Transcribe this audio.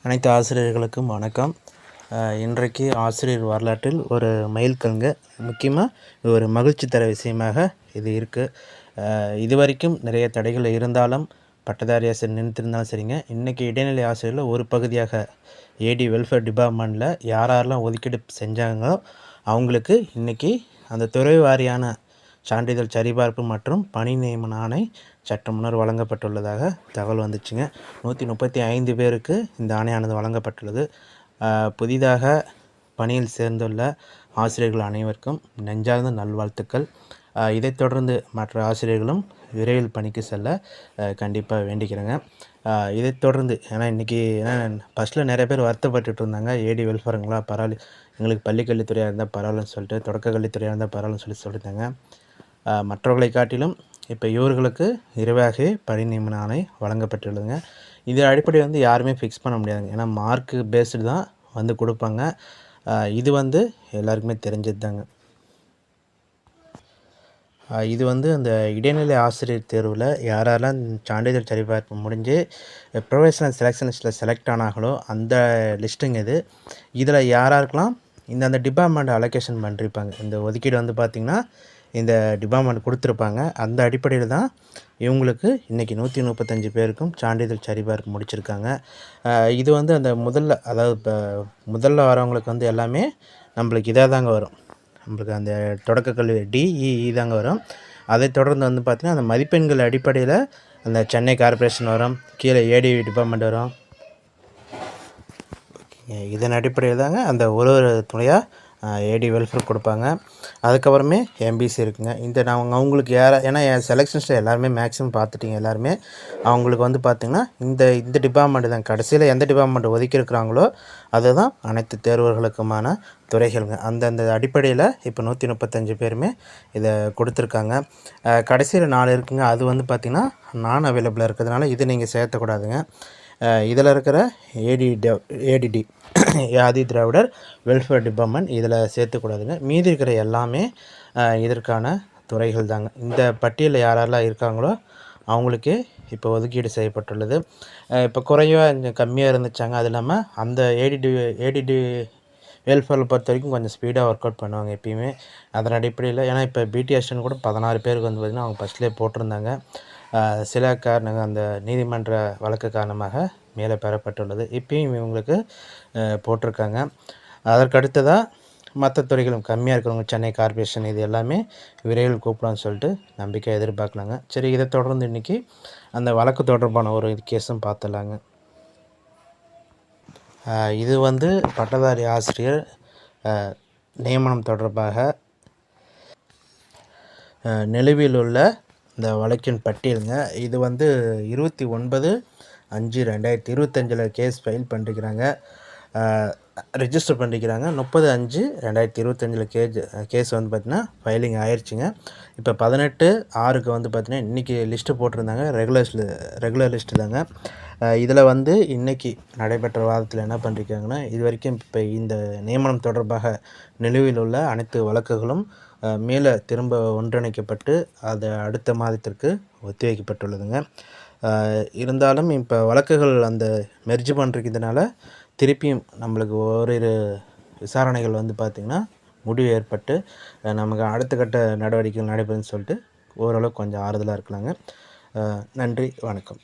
அனைத்து ஆசிரியர்களுக்கும் வணக்கம். இன்றைக்கு ஆசிரியர் வரலாற்றில் ஒரு மைல்கல்ங்க. முக்கியமாக ஒரு மகிழ்ச்சி தர விஷயமாக இது இருக்குது. இதுவரைக்கும் நிறைய தடைகள் இருந்தாலும் பட்டதாரி ஆசிரியர் நின்றுருந்தாலும் சரிங்க. இன்றைக்கி இடைநிலை ஆசிரியரில் ஒரு பகுதியாக ஏடி வெல்ஃபேர் டிபார்ட்மெண்ட்டில் யாரெல்லாம் ஒதுக்கீடு செஞ்சாங்களோ அவங்களுக்கு இன்றைக்கி அந்த துறை வாரியான சான்றிதழ் சரிபார்ப்பு மற்றும் பணி நியமன ஆணை சட்ட முன்னர் வழங்கப்பட்டுள்ளதாக தகவல் வந்துச்சுங்க. 135 பேருக்கு இந்த ஆணையானது வழங்கப்பட்டுள்ளது. புதிதாக பணியில் சேர்ந்துள்ள ஆசிரியர்கள் அனைவருக்கும் நெஞ்சார்ந்த நல்வாழ்த்துக்கள். இதைத் தொடர்ந்து மற்ற ஆசிரியர்களும் விரைவில் பணிக்கு செல்ல கண்டிப்பாக வேண்டிக்கிறேங்க. இதைத் தொடர்ந்து ஏன்னா இன்றைக்கி ஃபஸ்ட்டில் நிறைய பேர் வருத்தப்பட்டுட்டு இருந்தாங்க, ஏடி வெல்ஃபேருங்களா பரவாயில்ல, எங்களுக்கு பள்ளிக்கல்வித்துறையாக இருந்தால் பரவாயில்லன்னு சொல்லிட்டு, தொடக்க கல்வித்துறையாக இருந்தால் பரவாயில்லன்னு சொல்லியிருந்தாங்க. மற்றவர்களை காட்டிலும் இப்போ இவர்களுக்கு விரைவாகவே பணி நியமன ஆணை வழங்கப்பட்டுள்ளதுங்க. இது அடிப்படை யாருமே ஃபிக்ஸ் பண்ண முடியாதுங்க. ஏன்னா மார்க்கு பேஸ்டு தான் கொடுப்பாங்க. இது எல்லாருக்குமே தெரிஞ்சது தாங்க. இது அந்த இடைநிலை ஆசிரியர் தேர்வில் யாரெல்லாம் சான்றிதழ் சரிபார்ப்பு முடிஞ்சு ப்ரொஃபஷனல் செலெக்ஷன் லிஸ்ட்டில் செலக்ட் ஆனாங்களோ அந்த லிஸ்ட்டுங்க இது. இதில் யாராருக்கெல்லாம் அந்த டிபார்ட்மெண்ட் அலோகேஷன் பண்ணிருப்பாங்க. இந்த ஒதுக்கீடு பார்த்திங்கன்னா இந்த டிபார்ட்மெண்ட் கொடுத்துருப்பாங்க. அந்த அடிப்படையில் தான் இவங்களுக்கு இன்றைக்கி 135 பேருக்கும் சான்றிதழ் சரிபார்ப்பு முடிச்சிருக்காங்க. இது அந்த முதல்ல, அதாவது இப்போ முதல்ல வரவங்களுக்கு எல்லாமே நம்மளுக்கு இதாக தாங்க வரும். நம்மளுக்கு அந்த தொடக்க கல்வி டிஇஇ தாங்க வரும். அதை தொடர்ந்து பார்த்திங்கன்னா அந்த மதிப்பெண்கள் அடிப்படையில் அந்த சென்னை கார்ப்பரேஷன் வரும், கீழே ஏடி டிபார்ட்மெண்ட் வரும். இதன் அடிப்படையில் தாங்க அந்த ஒரு துணையாக ஏடி வெல்ஃபேர் கொடுப்பாங்க. அதுக்கப்புறமே எம்பிசி இருக்குங்க. இந்த நான் அவங்களுக்கு ஏன்னா என் செலெக்ஷன்ஸில் எல்லாருமே மேக்ஸிமம் பார்த்துட்டிங்க. எல்லாருமே அவங்களுக்கு பார்த்திங்கன்னா இந்த டிபார்ட்மெண்ட்டு தான் கடைசியில் எந்த டிபார்ட்மெண்ட் ஒதுக்கியிருக்கிறாங்களோ அதுதான் அனைத்து தேர்வர்களுக்குமான துறைகளுங்க. அந்தந்த அடிப்படையில் இப்போ 135 பேருமே இதை கொடுத்துருக்காங்க. கடைசியில் 4 இருக்குங்க. அது பார்த்திங்கன்னா நான் அவைலபிளாக இருக்கிறதுனால இது நீங்கள் சேர்த்தக்கூடாதுங்க. இதில் இருக்கிற ADT Adi Dravidar welfare department இதில் சேர்த்துக்கூடாதுங்க. மீதி இருக்கிற எல்லாமே இதற்கான துறைகள் தாங்க. இந்த பட்டியலில் யாரெல்லாம் இருக்காங்களோ அவங்களுக்கே இப்போ ஒதுக்கீடு செய்யப்பட்டுள்ளது. இப்போ குறைவாக கம்மியாக இருந்துச்சாங்க. அது இல்லாமல் அந்த ஏடிடி வெல்ஃபேரில் பொறுத்த வரைக்கும் கொஞ்சம் ஸ்பீடாக ஒர்க் அவுட் பண்ணுவாங்க எப்பயுமே. அதன் அடிப்படையில் ஏன்னா இப்போ பிடிஎஸ்டன் கூட 16 பேருக்கு பார்த்திங்கன்னா அவங்க ஃபஸ்ட்லேயே போட்டிருந்தாங்க. சில காரணங்கள் அந்த நீதிமன்ற வழக்கு காரணமாக மேலே பெறப்பட்டுள்ளது. இப்பயும் இவங்களுக்கு போட்டிருக்காங்க. அதற்கடுத்ததாக மற்ற துறைகளும் கம்மியாக இருக்கிறவங்க சென்னை கார்ப்பரேஷன் இது எல்லாமே விரைவில் கூப்பிடான்னு சொல்லிட்டு நம்பிக்கை எதிர்பார்க்கலாங்க. சரி, இதை தொடர்ந்து இன்றைக்கி அந்த வழக்கு தொடர்பான ஒரு கேஸும் பார்த்துடலாங்க. இது பட்டதாரி ஆசிரியர் நியமனம் தொடர்பாக நிலுவையில் உள்ள இந்த வழக்கின் பட்டியலுங்க. இது 29/5/2025 கேஸ் ஃபைல் பண்ணிருக்கிறாங்க, ரிஜிஸ்டர் பண்ணிக்கிறாங்க. 30/5/2025 கேஸ் பார்த்திங்கன்னா ஃபைலிங் ஆயிடுச்சுங்க. இப்போ 18/6க்கு பார்த்திங்கன்னா இன்றைக்கி லிஸ்ட்டு போட்டிருந்தாங்க. ரெகுலர் லிஸ்ட்டு தாங்க. இதில் இன்றைக்கி நடைபெற்ற வாதத்தில் என்ன பண்ணியிருக்காங்கன்னா, இது வரைக்கும் இப்போ இந்த நியமனம் தொடர்பாக நிலுவையில் உள்ள அனைத்து வழக்குகளும் மேலே திரும்ப ஒன்றிணைக்கப்பட்டு அது அடுத்த மாதத்திற்கு ஒத்திவைக்கப்பட்டுள்ளதுங்க. இருந்தாலும் இப்போ வழக்குகள் அந்த மெர்ஜ் பண்ணுறதுனால திருப்பியும் நம்மளுக்கு ஓரிரு விசாரணைகள் பார்த்திங்கன்னா முடிவு ஏற்பட்டு நமக்கு அடுத்த கட்ட நடவடிக்கைகள் நடைபெறும்னு சொல்லிட்டு ஓரளவுக்கு கொஞ்சம் ஆறுதலாக இருக்கலாங்க. நன்றி, வணக்கம்.